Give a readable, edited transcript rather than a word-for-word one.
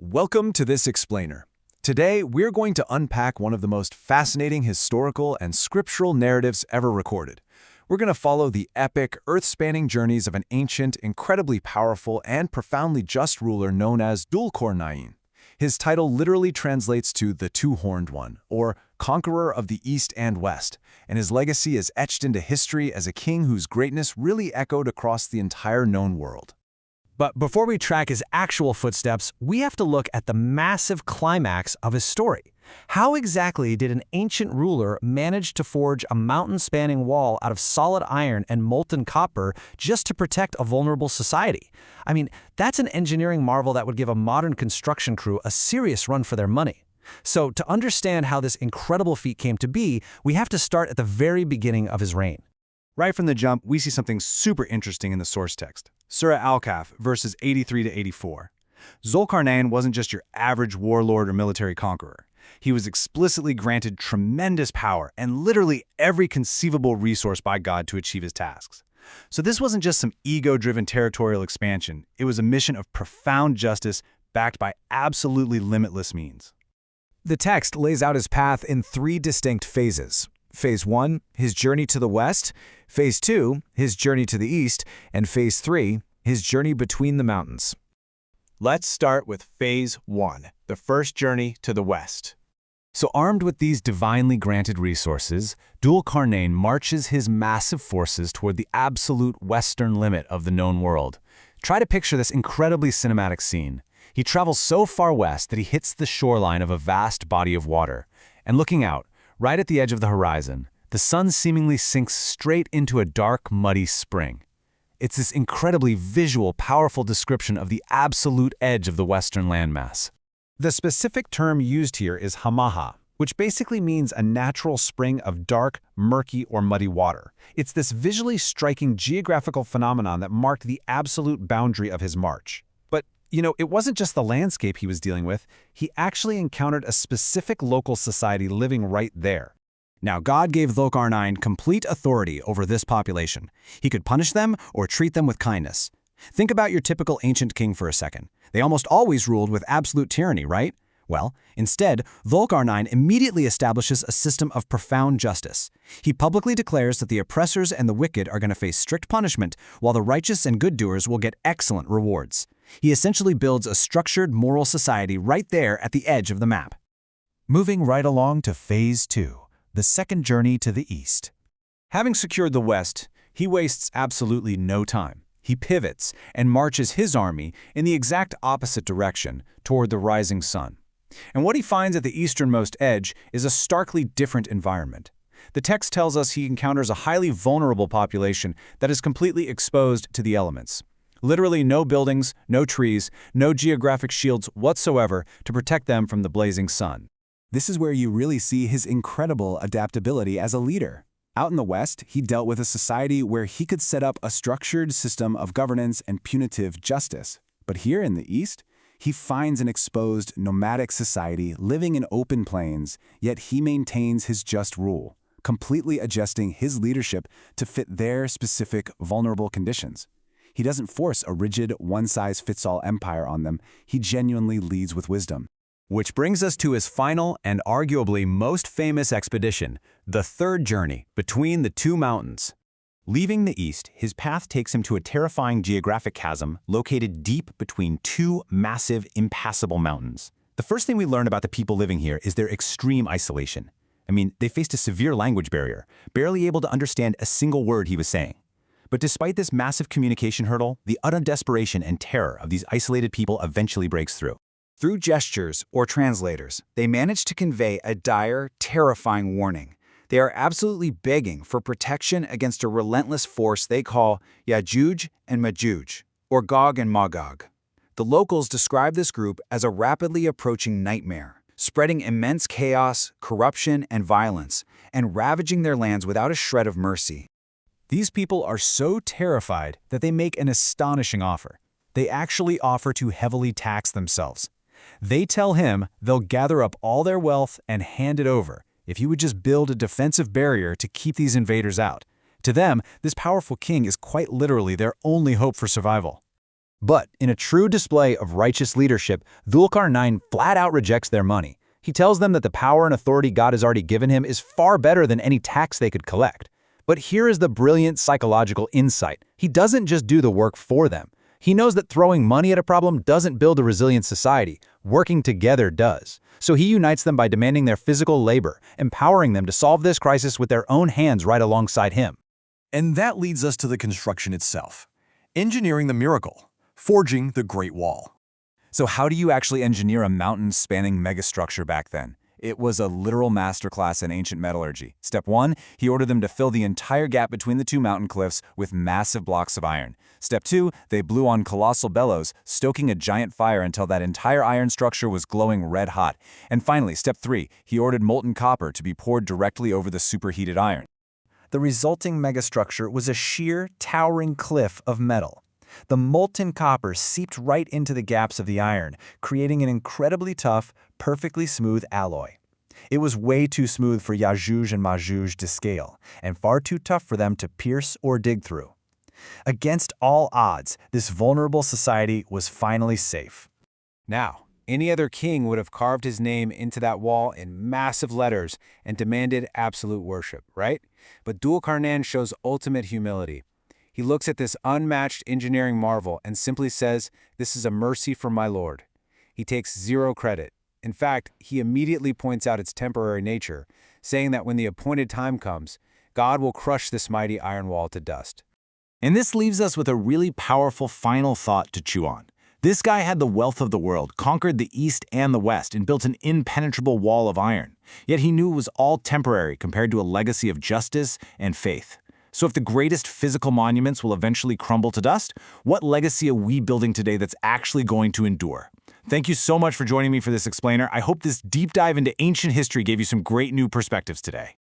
Welcome to this explainer. Today, we're going to unpack one of the most fascinating historical and scriptural narratives ever recorded. We're going to follow the epic, earth-spanning journeys of an ancient, incredibly powerful, and profoundly just ruler known as Dhul-Qarnayn. His title literally translates to the Two-Horned One, or Conqueror of the East and West, and his legacy is etched into history as a king whose greatness really echoed across the entire known world. But before we track his actual footsteps, we have to look at the massive climax of his story. How exactly did an ancient ruler manage to forge a mountain-spanning wall out of solid iron and molten copper just to protect a vulnerable society? I mean, that's an engineering marvel that would give a modern construction crew a serious run for their money. So, to understand how this incredible feat came to be, we have to start at the very beginning of his reign. Right from the jump, we see something super interesting in the source text. Surah Al-Kahf, verses 83 to 84. Dhul-Qarnayn wasn't just your average warlord or military conqueror. He was explicitly granted tremendous power and literally every conceivable resource by God to achieve his tasks. So this wasn't just some ego-driven territorial expansion. It was a mission of profound justice backed by absolutely limitless means. The text lays out his path in three distinct phases. Phase 1, his journey to the west. Phase 2, his journey to the east. And Phase 3, his journey between the mountains. Let's start with Phase 1, the first journey to the west. So armed with these divinely granted resources, Dhul-Qarnayn marches his massive forces toward the absolute western limit of the known world. Try to picture this incredibly cinematic scene. He travels so far west that he hits the shoreline of a vast body of water. And looking out, right at the edge of the horizon, the sun seemingly sinks straight into a dark, muddy spring. It's this incredibly visual, powerful description of the absolute edge of the western landmass. The specific term used here is hamaha, which basically means a natural spring of dark, murky, or muddy water. It's this visually striking geographical phenomenon that marked the absolute boundary of his march. But, it wasn't just the landscape he was dealing with. He actually encountered a specific local society living right there. Now, God gave Dhul-Qarnayn complete authority over this population. He could punish them or treat them with kindness. Think about your typical ancient king for a second. They almost always ruled with absolute tyranny, right? Well, instead, Dhul-Qarnayn immediately establishes a system of profound justice. He publicly declares that the oppressors and the wicked are going to face strict punishment, while the righteous and good doers will get excellent rewards. He essentially builds a structured moral society right there at the edge of the map. Moving right along to Phase 2, the second journey to the east. Having secured the west, he wastes absolutely no time. He pivots and marches his army in the exact opposite direction toward the rising sun. And what he finds at the easternmost edge is a starkly different environment. The text tells us he encounters a highly vulnerable population that is completely exposed to the elements. Literally no buildings, no trees, no geographic shields whatsoever to protect them from the blazing sun. This is where you really see his incredible adaptability as a leader. Out in the West, he dealt with a society where he could set up a structured system of governance and punitive justice. But here in the East, he finds an exposed, nomadic society living in open plains, yet he maintains his just rule, completely adjusting his leadership to fit their specific, vulnerable conditions. He doesn't force a rigid, one-size-fits-all empire on them. He genuinely leads with wisdom. Which brings us to his final and arguably most famous expedition, the third journey between the two mountains. Leaving the east, his path takes him to a terrifying geographic chasm located deep between two massive, impassable mountains. The first thing we learn about the people living here is their extreme isolation. They faced a severe language barrier, barely able to understand a single word he was saying. But despite this massive communication hurdle, the utter desperation and terror of these isolated people eventually breaks through. Through gestures or translators, they manage to convey a dire, terrifying warning. They are absolutely begging for protection against a relentless force they call Yajuj and Majuj, or Gog and Magog. The locals describe this group as a rapidly approaching nightmare, spreading immense chaos, corruption, and violence, and ravaging their lands without a shred of mercy. These people are so terrified that they make an astonishing offer. They actually offer to heavily tax themselves. They tell him they'll gather up all their wealth and hand it over if he would just build a defensive barrier to keep these invaders out. To them, this powerful king is quite literally their only hope for survival. But in a true display of righteous leadership, Dhul-Qarnayn flat out rejects their money. He tells them that the power and authority God has already given him is far better than any tax they could collect. But here is the brilliant psychological insight. He doesn't just do the work for them. He knows that throwing money at a problem doesn't build a resilient society. Working together does. So he unites them by demanding their physical labor, empowering them to solve this crisis with their own hands right alongside him. And that leads us to the construction itself. Engineering the miracle. Forging the Great Wall. So how do you actually engineer a mountain-spanning megastructure back then? It was a literal masterclass in ancient metallurgy. Step 1, he ordered them to fill the entire gap between the two mountain cliffs with massive blocks of iron. Step 2, they blew on colossal bellows, stoking a giant fire until that entire iron structure was glowing red hot. And finally, step 3, he ordered molten copper to be poured directly over the superheated iron. The resulting megastructure was a sheer, towering cliff of metal. The molten copper seeped right into the gaps of the iron, creating an incredibly tough, perfectly smooth alloy. It was way too smooth for Yajuj and Majuj to scale, and far too tough for them to pierce or dig through. Against all odds, this vulnerable society was finally safe. Now, any other king would have carved his name into that wall in massive letters and demanded absolute worship, right? But Dhul-Qarnayn shows ultimate humility. He looks at this unmatched engineering marvel and simply says, "This is a mercy from my Lord." He takes zero credit. In fact, he immediately points out its temporary nature, saying that when the appointed time comes, God will crush this mighty iron wall to dust. And this leaves us with a really powerful final thought to chew on. This guy had the wealth of the world, conquered the East and the West, and built an impenetrable wall of iron. Yet he knew it was all temporary compared to a legacy of justice and faith. So if the greatest physical monuments will eventually crumble to dust, what legacy are we building today that's actually going to endure? Thank you so much for joining me for this explainer. I hope this deep dive into ancient history gave you some great new perspectives today.